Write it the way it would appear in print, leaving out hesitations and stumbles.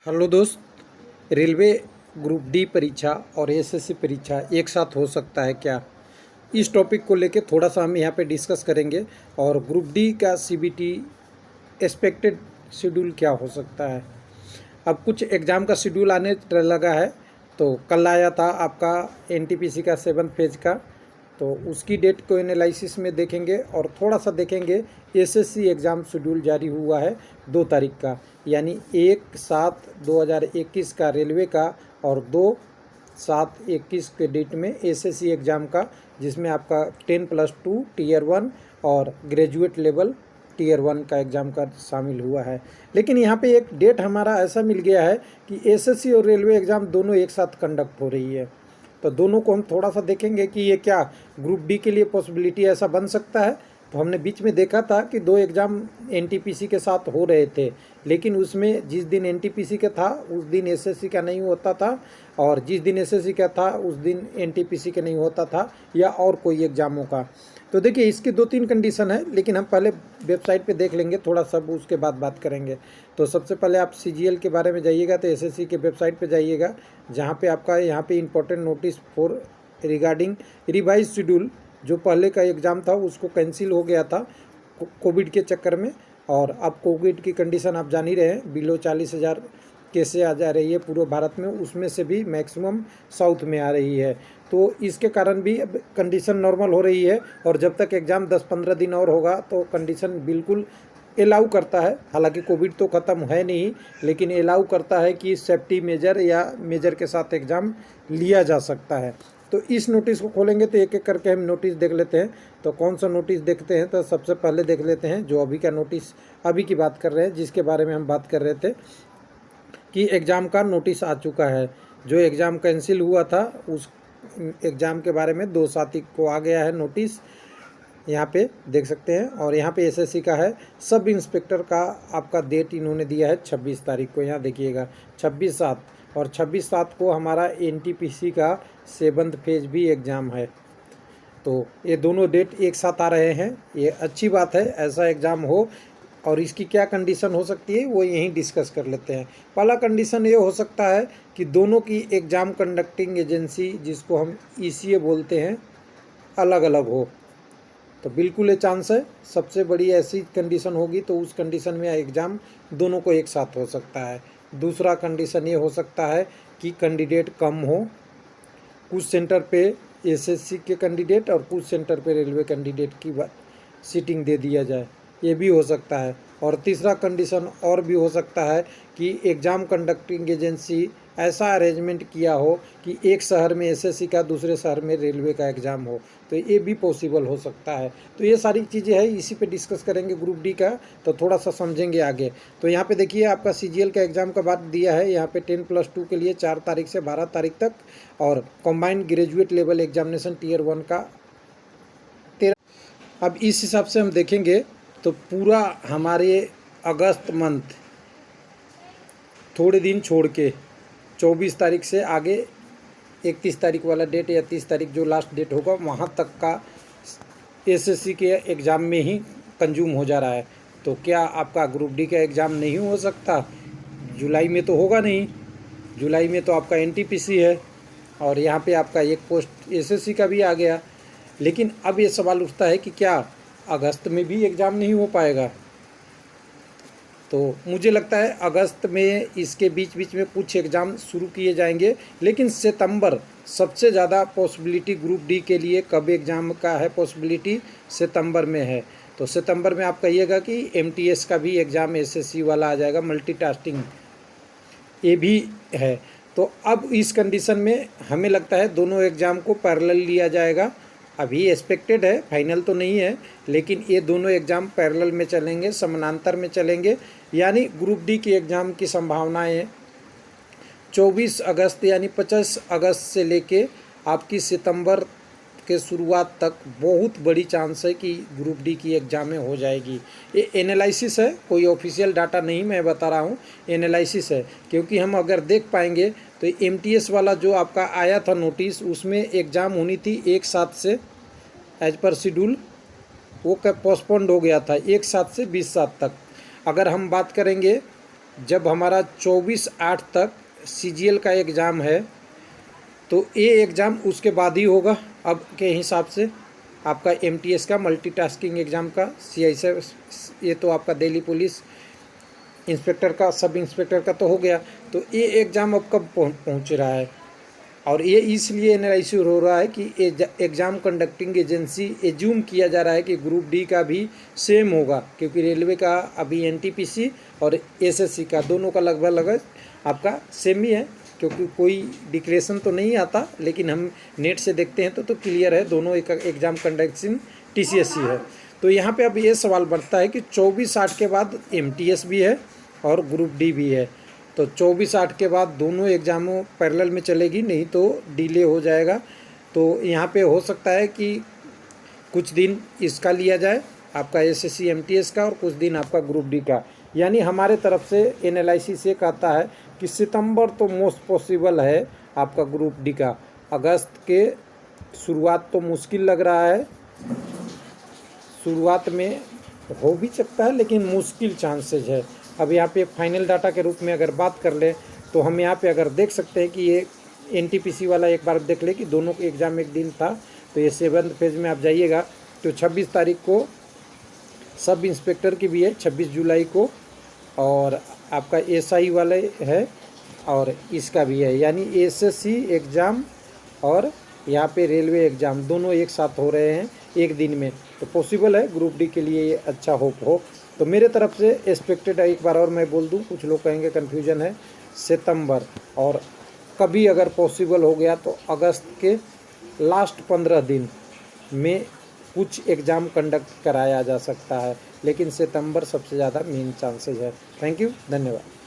Hello दोस्त। Railway group D परीक्षा और एसएससी परीक्षा एक साथ हो सकता है क्या? इस टॉपिक को लेके थोड़ा सा हम यहाँ पे डिस्कस करेंगे। और ग्रुप डी का सीबीटी एक्सपेक्टेड शेड्यूल क्या हो सकता है। अब कुछ एग्ज़ाम का शेड्यूल आने लगा है। तो कल आया था आपका एनटीपीसी का 7th फेज का, तो उसकी डेट को एनालिसिस में देखेंगे और थोड़ा सा देखेंगे एसएससी एग्ज़ाम शेड्यूल जारी हुआ है 2 तारीख का, यानी 1/7/2021 का रेलवे का और 2/7/21 के डेट में एसएससी एग्ज़ाम का, जिसमें आपका 10+2 टीयर 1 और ग्रेजुएट लेवल टीयर 1 का एग्ज़ाम का शामिल हुआ है। लेकिन यहाँ पे एक डेट हमारा ऐसा मिल गया है कि एसएससी और रेलवे एग्ज़ाम दोनों एक साथ कंडक्ट हो रही है। तो दोनों को हम थोड़ा सा देखेंगे कि ये क्या ग्रुप डी के लिए पॉसिबिलिटी ऐसा बन सकता है। तो हमने बीच में देखा था कि 2 एग्ज़ाम एनटीपीसी के साथ हो रहे थे, लेकिन उसमें जिस दिन एनटीपीसी का था उस दिन एसएससी का नहीं होता था, और जिस दिन एसएससी का था उस दिन एनटीपीसी का नहीं होता था, या और कोई एग्ज़ामों का। तो देखिए इसकी 2-3 कंडीशन है, लेकिन हम पहले वेबसाइट पे देख लेंगे थोड़ा सब, उसके बाद बात करेंगे। तो सबसे पहले आप सीजीएल के बारे में जाइएगा तो एसएससी के वेबसाइट पे जाइएगा, जहाँ पे आपका यहाँ पे important notice for regarding revise schedule, जो पहले का एग्ज़ाम था उसको कैंसिल हो गया था कोविड के चक्कर में। और अब कोविड की कंडीशन आप जान ही रहे हैं, बिलो 40,000 केसें आ जा रही है पूरे भारत में, उसमें से भी मैक्सिमम साउथ में आ रही है। तो इसके कारण भी अब कंडीशन नॉर्मल हो रही है, और जब तक एग्ज़ाम 10-15 दिन और होगा तो कंडीशन बिल्कुल अलाउ करता है। हालांकि कोविड तो ख़त्म है नहीं, लेकिन अलाउ करता है कि सेफ्टी मेजर या मेजर के साथ एग्ज़ाम लिया जा सकता है। तो इस नोटिस को खोलेंगे तो एक एक करके हम नोटिस देख लेते हैं। तो कौन सा नोटिस देखते हैं, तो सबसे पहले देख लेते हैं जो अभी का नोटिस, अभी की बात कर रहे हैं, जिसके बारे में हम बात कर रहे थे कि एग्ज़ाम का नोटिस आ चुका है। जो एग्ज़ाम कैंसिल हुआ था उस एग्ज़ाम के बारे में 2/7 को आ गया है नोटिस, यहाँ पे देख सकते हैं। और यहाँ पे एसएससी का है, सब इंस्पेक्टर का आपका डेट इन्होंने दिया है 26 तारीख को, यहाँ देखिएगा 26/7, और 26/7 को हमारा एनटीपीसी का 7th फेज भी एग्ज़ाम है। तो ये दोनों डेट एक साथ आ रहे हैं, ये अच्छी बात है, ऐसा एग्ज़ाम हो। और इसकी क्या कंडीशन हो सकती है वो यहीं डिस्कस कर लेते हैं। पहला कंडीशन ये हो सकता है कि दोनों की एग्ज़ाम कंडक्टिंग एजेंसी, जिसको हम ईसीए बोलते हैं, अलग अलग हो। तो बिल्कुल ये चांस है, सबसे बड़ी ऐसी कंडीशन होगी तो उस कंडीशन में एग्ज़ाम दोनों को एक साथ हो सकता है। दूसरा कंडीशन ये हो सकता है कि कैंडिडेट कम हो, कुछ सेंटर पे एसएससी के कैंडिडेट और कुछ सेंटर पे रेलवे कैंडिडेट की सीटिंग दे दिया जाए, ये भी हो सकता है। और तीसरा कंडीशन और भी हो सकता है कि एग्ज़ाम कंडक्टिंग एजेंसी ऐसा अरेंजमेंट किया हो कि एक शहर में एसएससी का, दूसरे शहर में रेलवे का एग्ज़ाम हो, तो ये भी पॉसिबल हो सकता है। तो ये सारी चीज़ें हैं, इसी पे डिस्कस करेंगे ग्रुप डी का, तो थोड़ा सा समझेंगे आगे। तो यहाँ पे देखिए आपका सीजीएल का एग्ज़ाम का बात दिया है, यहाँ पे 10+2 के लिए 4 तारीख से 12 तारीख तक, और combined graduate level examination tier 1 का 13। अब इस हिसाब से हम देखेंगे तो पूरा हमारे अगस्त मंथ, थोड़े दिन छोड़ के 24 तारीख से आगे 31 तारीख वाला डेट या 30 तारीख जो लास्ट डेट होगा, वहाँ तक का एसएससी के एग्ज़ाम में ही कंज्यूम हो जा रहा है। तो क्या आपका ग्रुप डी का एग्ज़ाम नहीं हो सकता? जुलाई में तो होगा नहीं, जुलाई में तो आपका एनटीपीसी है, और यहाँ पे आपका एक पोस्ट एसएससी का भी आ गया। लेकिन अब ये सवाल उठता है कि क्या अगस्त में भी एग्ज़ाम नहीं हो पाएगा? तो मुझे लगता है अगस्त में इसके बीच बीच में कुछ एग्ज़ाम शुरू किए जाएंगे, लेकिन सितंबर सबसे ज़्यादा पॉसिबिलिटी ग्रुप डी के लिए कब एग्ज़ाम का है, पॉसिबिलिटी सितंबर में है। तो सितंबर में आप कहिएगा कि एमटीएस का भी एग्ज़ाम एसएससी वाला आ जाएगा, मल्टीटास्किंग ये भी है। तो अब इस कंडीशन में हमें लगता है दोनों एग्ज़ाम को पैरेलल लिया जाएगा। अभी एक्सपेक्टेड है, फाइनल तो नहीं है, लेकिन ये दोनों एग्ज़ाम पैरेलल में चलेंगे, समानांतर में चलेंगे। यानी ग्रुप डी की एग्ज़ाम की संभावनाएं 24 अगस्त यानी 50 अगस्त से लेके आपकी सितंबर के शुरुआत तक बहुत बड़ी चांस है कि ग्रुप डी की एग्ज़ामें हो जाएगी। ये एनालिसिस है, कोई ऑफिशियल डाटा नहीं मैं बता रहा हूँ, एनालिसिस है। क्योंकि हम अगर देख पाएंगे तो एमटीएस वाला जो आपका आया था नोटिस, उसमें एग्ज़ाम होनी थी 1/7 से एज पर शेड्यूल, वो पोस्टपोन्ड हो गया था 1/7 से 20/7 तक। अगर हम बात करेंगे जब हमारा 24/8 तक CGL का एग्ज़ाम है तो ये एग्ज़ाम उसके बाद ही होगा। अब के हिसाब से आपका MTS का मल्टीटास्किंग एग्ज़ाम का CI से ये तो आपका दिल्ली पुलिस इंस्पेक्टर का, सब इंस्पेक्टर का तो हो गया। तो ये एग्ज़ाम अब कब पहुँच रहा है, और ये इसलिए एनालाइसिस हो रहा है कि एग्ज़ाम कंडक्टिंग एजेंसी एज्यूम किया जा रहा है कि ग्रुप डी का भी सेम होगा, क्योंकि रेलवे का अभी NTPC और SSC का दोनों का लगभग आपका सेम ही है, क्योंकि कोई डिक्रेशन तो नहीं आता, लेकिन हम नेट से देखते हैं तो क्लियर है दोनों एक एग्ज़ाम कंडक्टिंग TCSC है। तो यहाँ पे अब ये सवाल बढ़ता है कि 24/8 के बाद MTS भी है और ग्रुप डी भी है, तो 24/8 के बाद दोनों एग्ज़ामों पैरेलल में चलेगी, नहीं तो डिले हो जाएगा। तो यहाँ पे हो सकता है कि कुछ दिन इसका लिया जाए आपका SSC MTS का, और कुछ दिन आपका ग्रुप डी का। यानी हमारे तरफ से एनालिसिस ये कहता है कि सितंबर तो मोस्ट पॉसिबल है आपका ग्रुप डी का। अगस्त के शुरुआत तो मुश्किल लग रहा है, शुरुआत में हो भी सकता है लेकिन मुश्किल चांसेज है। अब यहाँ पे फाइनल डाटा के रूप में अगर बात कर ले तो हम यहाँ पे अगर देख सकते हैं कि ये NTPC वाला एक बार देख ले कि दोनों के एग्ज़ाम एक दिन था। तो ये 7th फेज में आप जाइएगा तो 26 तारीख को सब इंस्पेक्टर की भी है, 26 जुलाई को, और आपका SI वाले है और इसका भी है। यानी SSC एग्ज़ाम और यहाँ पे रेलवे एग्ज़ाम दोनों एक साथ हो रहे हैं एक दिन में, तो पॉसिबल है ग्रुप डी के लिए ये अच्छा होप हो। तो मेरे तरफ से एक्सपेक्टेड है, एक बार और मैं बोल दूं, कुछ लोग कहेंगे कन्फ्यूजन है, सितंबर, और कभी अगर पॉसिबल हो गया तो अगस्त के लास्ट 15 दिन में कुछ एग्ज़ाम कंडक्ट कराया जा सकता है, लेकिन सितंबर सबसे ज़्यादा मेन चांसेस है। थैंक यू, धन्यवाद।